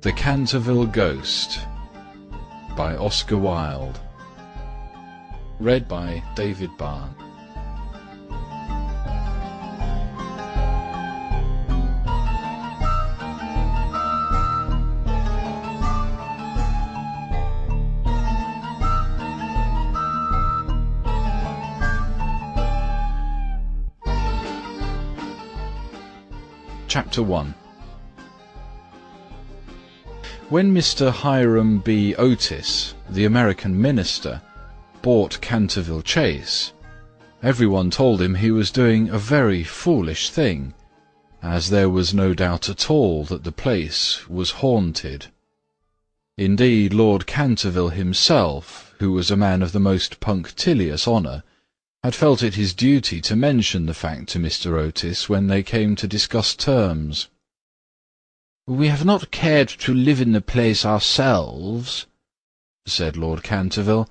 The Canterville Ghost by Oscar Wilde. Read by David Barn. Chapter 1. When Mr. Hiram B. Otis, the American minister, bought Canterville Chase, everyone told him he was doing a very foolish thing, as there was no doubt at all that the place was haunted. Indeed, Lord Canterville himself, who was a man of the most punctilious honour, had felt it his duty to mention the fact to Mr. Otis when they came to discuss terms. "We have not cared to live in the place ourselves," said Lord Canterville,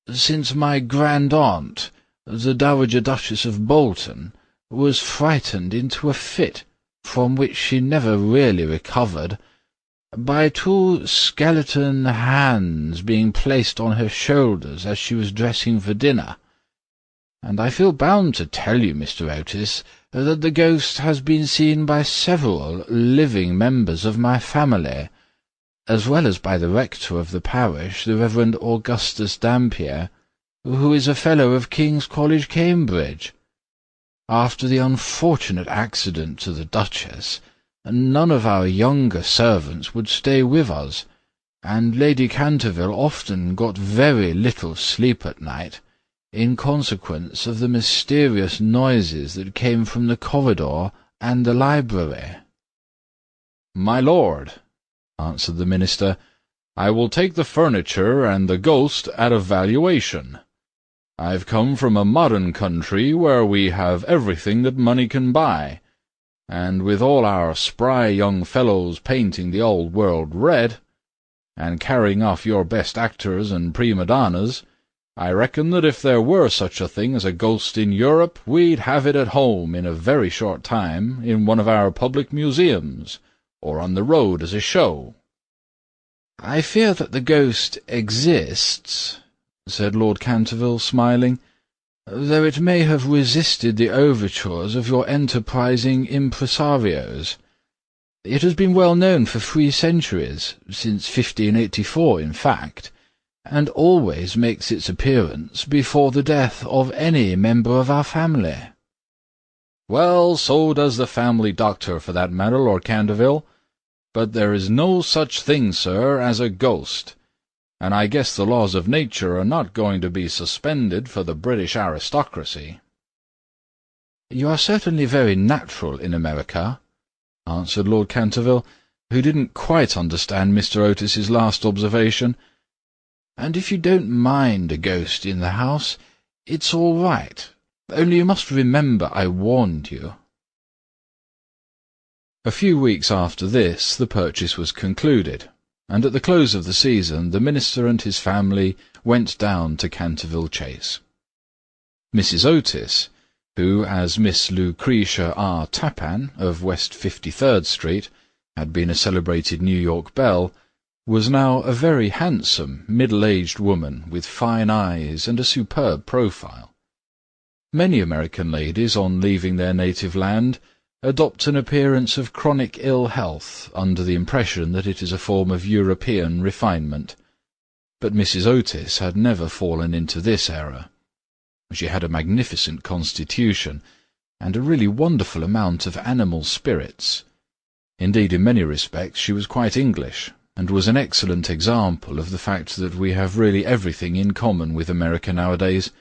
"since my grand-aunt, the Dowager Duchess of Bolton, was frightened into a fit, from which she never really recovered, by two skeleton hands being placed on her shoulders as she was dressing for dinner. And I feel bound to tell you, Mr. Otis, that the ghost has been seen by several living members of my family, as well as by the rector of the parish, the Reverend Augustus Dampier, who is a fellow of King's College, Cambridge. After the unfortunate accident to the Duchess, none of our younger servants would stay with us, and Lady Canterville often got very little sleep at night, in consequence of the mysterious noises that came from the corridor and the library." "My lord," answered the minister, "I will take the furniture and the ghost at a valuation. I've come from a modern country where we have everything that money can buy, and with all our spry young fellows painting the old world red, and carrying off your best actors and prima donnas, I reckon that if there were such a thing as a ghost in Europe, we'd have it at home in a very short time in one of our public museums, or on the road as a show." "I fear that the ghost exists," said Lord Canterville, smiling, "though it may have resisted the overtures of your enterprising impresarios. It has been well known for 3 centuries, since 1584 in fact, and always makes its appearance before the death of any member of our family." "Well, so does the family doctor, for that matter, Lord Canterville. But there is no such thing, sir, as a ghost, and I guess the laws of nature are not going to be suspended for the British aristocracy." "You are certainly very natural in America," answered Lord Canterville, who didn't quite understand Mr. Otis's last observation, "and if you don't mind a ghost in the house, it's all right. Only you must remember I warned you." A few weeks after this the purchase was concluded, and at the close of the season the minister and his family went down to Canterville Chase. Mrs. Otis, who, as Miss Lucretia R. Tappan, of West 53rd Street, had been a celebrated New York belle, was now a very handsome, middle-aged woman with fine eyes and a superb profile. Many American ladies, on leaving their native land, adopt an appearance of chronic ill health under the impression that it is a form of European refinement. But Mrs. Otis had never fallen into this error. She had a magnificent constitution, and a really wonderful amount of animal spirits. Indeed, in many respects she was quite English, and was an excellent example of the fact that we have really everything in common with America nowadays,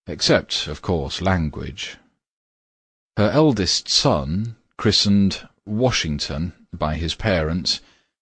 except, of course, language. Her eldest son, christened Washington by his parents,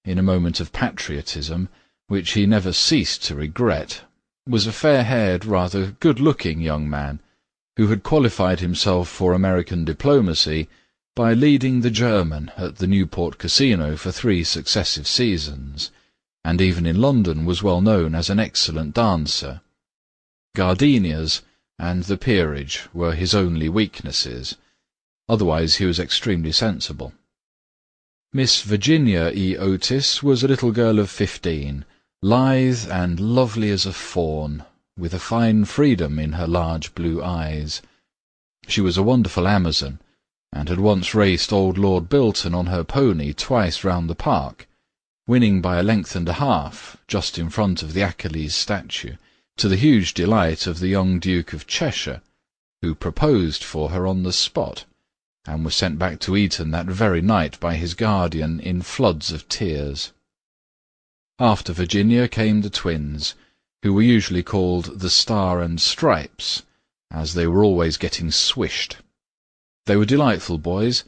in a moment of patriotism, which he never ceased to regret, was a fair-haired, rather good-looking young man, who had qualified himself for American diplomacy by leading the German at the Newport Casino for 3 successive seasons, and even in London was well known as an excellent dancer. Gardenias and the peerage were his only weaknesses. Otherwise he was extremely sensible. Miss Virginia E. Otis was a little girl of 15, lithe and lovely as a fawn, with a fine freedom in her large blue eyes. She was a wonderful Amazon, and had once raced old Lord Bilton on her pony twice round the park, winning by a length and a half, just in front of the Achilles statue, to the huge delight of the young Duke of Cheshire, who proposed for her on the spot, and was sent back to Eton that very night by his guardian in floods of tears. After Virginia came the twins, who were usually called the Star and Stripes, as they were always getting swished. They were delightful boys,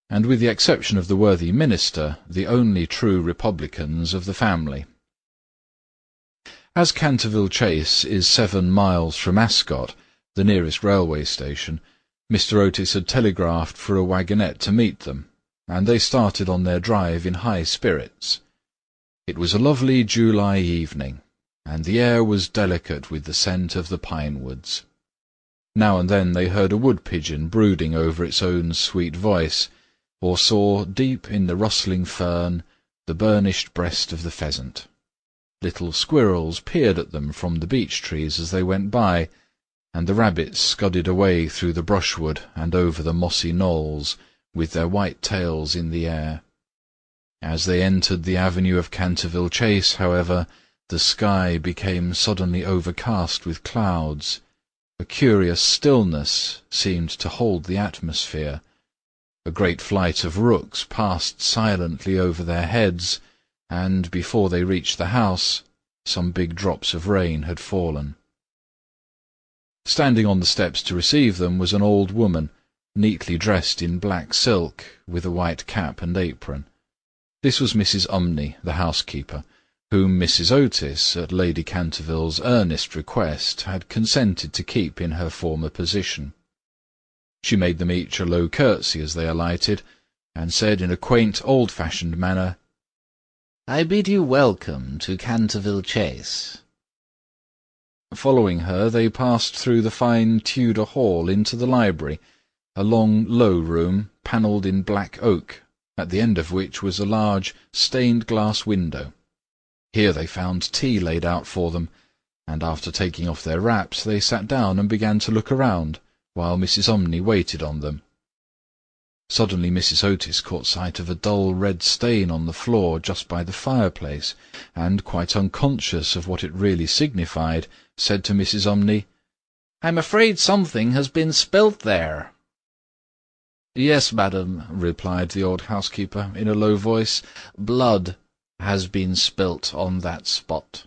and with the exception of the worthy minister, the only true republicans of the family. As Canterville Chase is 7 miles from Ascot, the nearest railway station, Mr. Otis had telegraphed for a wagonette to meet them, and they started on their drive in high spirits. It was a lovely July evening, and the air was delicate with the scent of the pine woods. Now and then they heard a wood-pigeon brooding over its own sweet voice, or saw, deep in the rustling fern, the burnished breast of the pheasant. Little squirrels peered at them from the beech-trees as they went by, and the rabbits scudded away through the brushwood and over the mossy knolls, with their white tails in the air. As they entered the avenue of Canterville Chase, however, the sky became suddenly overcast with clouds. A curious stillness seemed to hold the atmosphere. A great flight of rooks passed silently over their heads, and before they reached the house, some big drops of rain had fallen. Standing on the steps to receive them was an old woman, neatly dressed in black silk, with a white cap and apron. This was Mrs. Umney, the housekeeper, whom Mrs. Otis, at Lady Canterville's earnest request, had consented to keep in her former position. She made them each a low curtsy as they alighted, and said in a quaint, old-fashioned manner, "I bid you welcome to Canterville Chase." Following her, they passed through the fine Tudor hall into the library, a long, low room, panelled in black oak, at the end of which was a large stained-glass window. Here they found tea laid out for them, and after taking off their wraps, they sat down and began to look around, while Mrs. Umney waited on them. Suddenly Mrs. Otis caught sight of a dull red stain on the floor just by the fireplace, and, quite unconscious of what it really signified, said to Mrs. Umney, "I'm afraid something has been spilt there." "Yes, madam," replied the old housekeeper in a low voice, "blood has been spilt on that spot."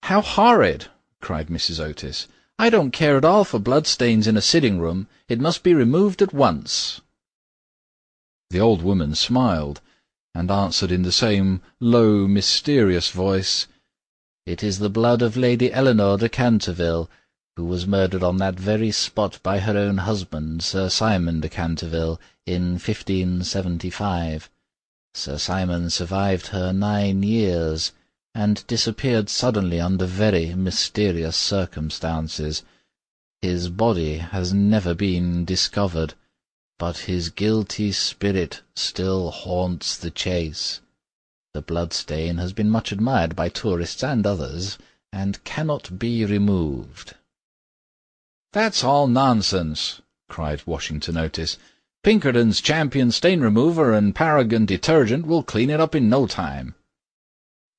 "How horrid!" cried Mrs. Otis. "I don't care at all for bloodstains in a sitting-room. It must be removed at once." The old woman smiled, and answered in the same low, mysterious voice, "It is the blood of Lady Eleanor de Canterville, who was murdered on that very spot by her own husband, Sir Simon de Canterville, in 1575. Sir Simon survived her 9 years, and disappeared suddenly under very mysterious circumstances. His body has never been discovered, but his guilty spirit still haunts the Chase. The blood-stain has been much admired by tourists and others, and cannot be removed." "That's all nonsense," cried Washington Otis. "Pinkerton's Champion Stain Remover and Paragon Detergent will clean it up in no time."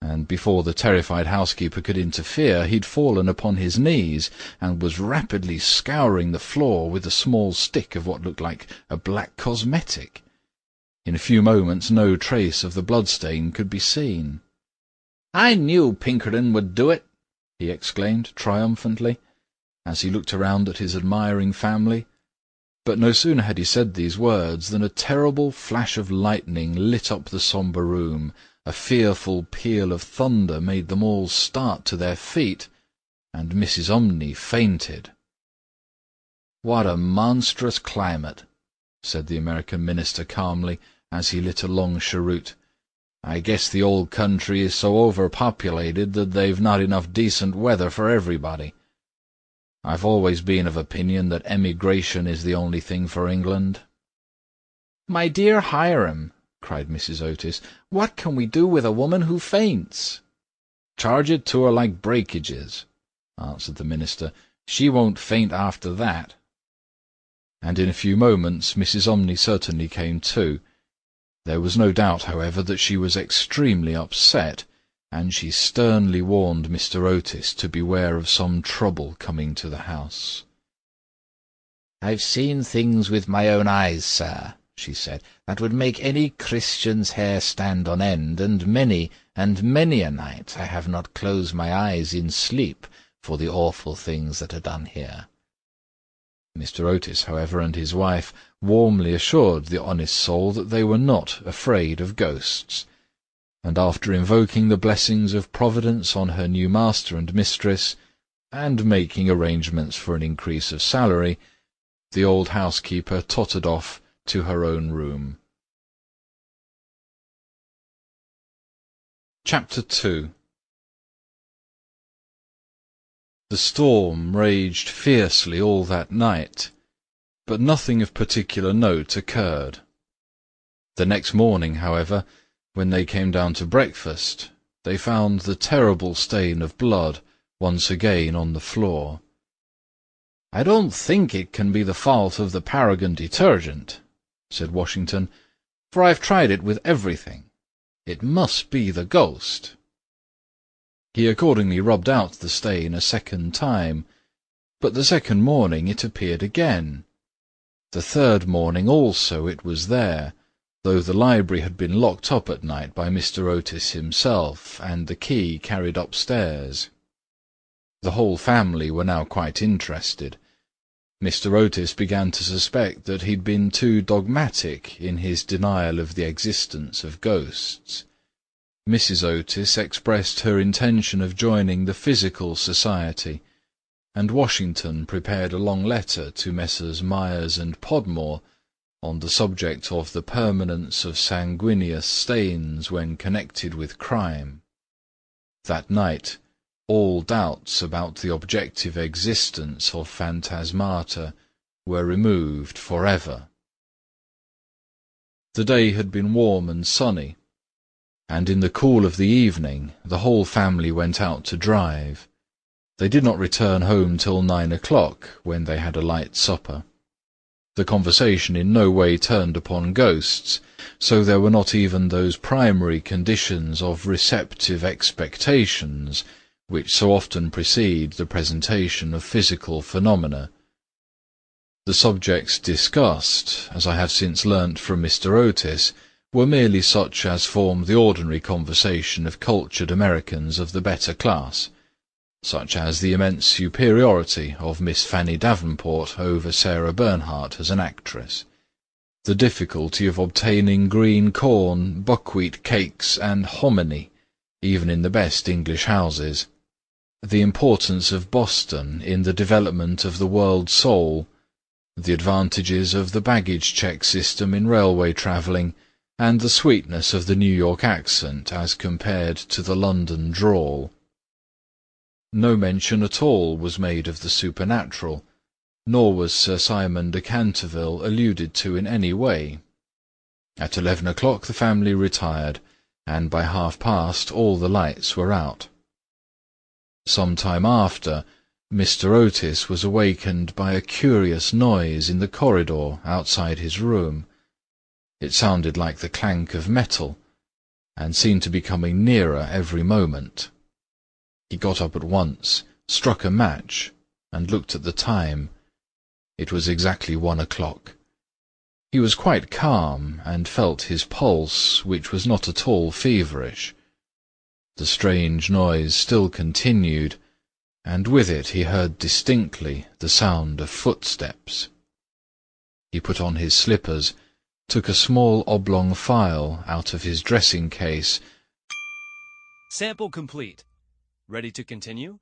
And before the terrified housekeeper could interfere, he'd fallen upon his knees, and was rapidly scouring the floor with a small stick of what looked like a black cosmetic. In a few moments no trace of the blood-stain could be seen. "I knew Pinkerton would do it!" he exclaimed triumphantly, as he looked around at his admiring family. But no sooner had he said these words than a terrible flash of lightning lit up the sombre room. A fearful peal of thunder made them all start to their feet, and Mrs. Umney fainted. "What a monstrous climate!" said the American minister calmly, as he lit a long cheroot. "I guess the old country is so overpopulated that they've not enough decent weather for everybody. I've always been of opinion that emigration is the only thing for England." "My dear Hiram," cried Mrs. Otis. "What can we do with a woman who faints?" "Charge it to her like breakages," answered the minister. "She won't faint after that." And in a few moments Mrs. Omni certainly came to. There was no doubt, however, that she was extremely upset, and she sternly warned Mr. Otis to beware of some trouble coming to the house. "I've seen things with my own eyes, sir," she said, "that would make any Christian's hair stand on end, and many a night I have not closed my eyes in sleep for the awful things that are done here." Mr. Otis, however, and his wife warmly assured the honest soul that they were not afraid of ghosts, and after invoking the blessings of Providence on her new master and mistress, and making arrangements for an increase of salary, the old housekeeper tottered off to her own room. Chapter 2. The storm raged fiercely all that night, but nothing of particular note occurred. The next morning, however, when they came down to breakfast, they found the terrible stain of blood once again on the floor. "I don't think it can be the fault of the Paragon detergent," said Washington, "for I've tried it with everything. It must be the ghost." He accordingly rubbed out the stain a second time, but the second morning it appeared again. The third morning also it was there, though the library had been locked up at night by Mr. Otis himself, and the key carried upstairs. The whole family were now quite interested. Mr. Otis began to suspect that he'd been too dogmatic in his denial of the existence of ghosts. Mrs. Otis expressed her intention of joining the Physical Society, and Washington prepared a long letter to Messrs. Myers and Podmore on the subject of the permanence of sanguineous stains when connected with crime. That night all doubts about the objective existence of phantasmata were removed for ever. The day had been warm and sunny, and in the cool of the evening the whole family went out to drive. They did not return home till 9 o'clock, when they had a light supper. The conversation in no way turned upon ghosts, so there were not even those primary conditions of receptive expectations which so often precede the presentation of physical phenomena. The subjects discussed, as I have since learnt from Mr. Otis, were merely such as form the ordinary conversation of cultured Americans of the better class, such as the immense superiority of Miss Fanny Davenport over Sarah Bernhardt as an actress, the difficulty of obtaining green corn, buckwheat cakes, and hominy, even in the best English houses, the importance of Boston in the development of the world soul, the advantages of the baggage check system in railway travelling, and the sweetness of the New York accent as compared to the London drawl. No mention at all was made of the supernatural, nor was Sir Simon de Canterville alluded to in any way. At 11 o'clock the family retired, and by past all the lights were out. Some time after, Mr. Otis was awakened by a curious noise in the corridor outside his room. It sounded like the clank of metal, and seemed to be coming nearer every moment. He got up at once, struck a match, and looked at the time. It was exactly 1 o'clock. He was quite calm, and felt his pulse, which was not at all feverish. The strange noise still continued, and with it he heard distinctly the sound of footsteps. He put on his slippers, took a small oblong file out of his dressing-case. Sample complete. Ready to continue?